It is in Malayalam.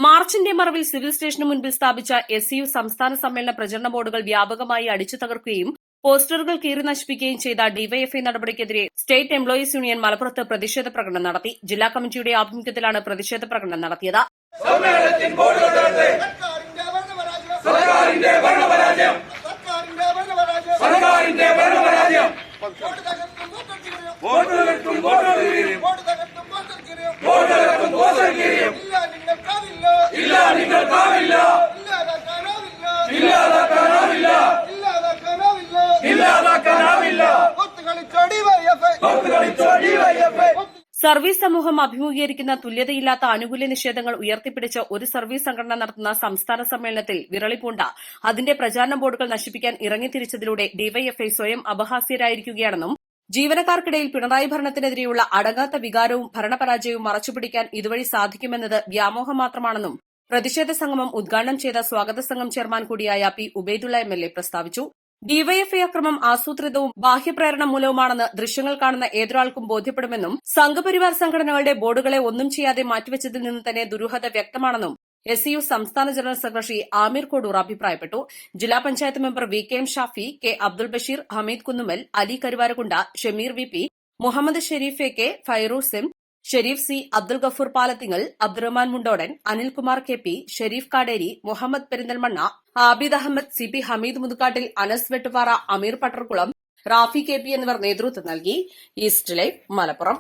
മാർച്ചിന്റെ മറവിൽ സിവിൽ സ്റ്റേഷന് മുൻപിൽ സ്ഥാപിച്ച SCU സംസ്ഥാന സമ്മേളന പ്രചരണ ബോർഡുകൾ വ്യാപകമായി അടിച്ചു തകർക്കുകയും പോസ്റ്ററുകൾ കീറി നശിപ്പിക്കുകയും ചെയ്ത ഡിവൈഎഫ്ഐ നടപടിക്കെതിരെ സ്റ്റേറ്റ് എംപ്ലോയീസ് യൂണിയൻ മലപ്പുറത്ത് പ്രതിഷേധ പ്രകടനം നടത്തി. ജില്ലാ കമ്മിറ്റിയുടെ ആഭിമുഖ്യത്തിലാണ് പ്രതിഷേധ പ്രകടനം നടത്തിയത്. സർവീസ് സമൂഹം അഭിമുഖീകരിക്കുന്ന തുല്യതയില്ലാത്ത ആനുകൂല്യ നിഷേധങ്ങൾ ഉയർത്തിപ്പിടിച്ച് ഒരു സർവീസ് സംഘടന നടത്തുന്ന സംസ്ഥാന സമ്മേളനത്തിൽ വിറളിപൂണ്ട അതിന്റെ പ്രചാരണ ബോർഡുകൾ നശിപ്പിക്കാൻ ഇറങ്ങിത്തിരിച്ചതിലൂടെ ഡിവൈഎഫ്ഐ സ്വയം അപഹാസ്യരായിരിക്കുകയാണെന്നും ജീവനക്കാർക്കിടയിൽ പിണറായി ഭരണത്തിനെതിരെയുള്ള അടങ്ങാത്ത വികാരവും ഭരണപരാജയവും മറച്ചുപിടിക്കാൻ ഇതുവഴി സാധിക്കുമെന്നത് വ്യാമോഹം മാത്രമാണെന്നും പ്രതിഷേധ സംഗമം ഉദ്ഘാടനം ചെയ്ത സ്വാഗത സംഘം ചെയർമാൻ കൂടിയായ പി ഉബൈദുള്ള MLA പ്രസ്താവിച്ചു. ഡിവൈഎഫ്ഐ അക്രമം ആസൂത്രിതവും ബാഹ്യപ്രേരണ മൂലവുമാണെന്ന് ദൃശ്യങ്ങൾ കാണുന്ന ഏതൊരാൾക്കും ബോധ്യപ്പെടുമെന്നും സംഘപരിവാർ സംഘടനകളുടെ ബോർഡുകളെ ഒന്നും ചെയ്യാതെ മാറ്റിവെച്ചതിൽ നിന്ന് തന്നെ ദുരൂഹത വ്യക്തമാണെന്നും SCU സംസ്ഥാന ജനറൽ സെക്രട്ടറി ആമിർ കോഡൂർ അഭിപ്രായപ്പെട്ടു. ജില്ലാ panchayat member VKM Shafi, K Abdul Basheer, Hameed Kunnummal, Ali Karuvarakunda, Shameer VP, Muhammad Shareef AK, Fairoos M, Shareef C, Abdul Gafoor Palathingal, Abdurahman Mundodan, Anilkumar KP, Shareef Kaderi, Muhammad Perinthalmanna, Abid Ahammed, CP Hameed Muthukattil, Anas Vettupara, Ameer Pattarkulam, Rafi KP എന്നിവർ നേതൃത്വം നൽകി. East Live Malappuram.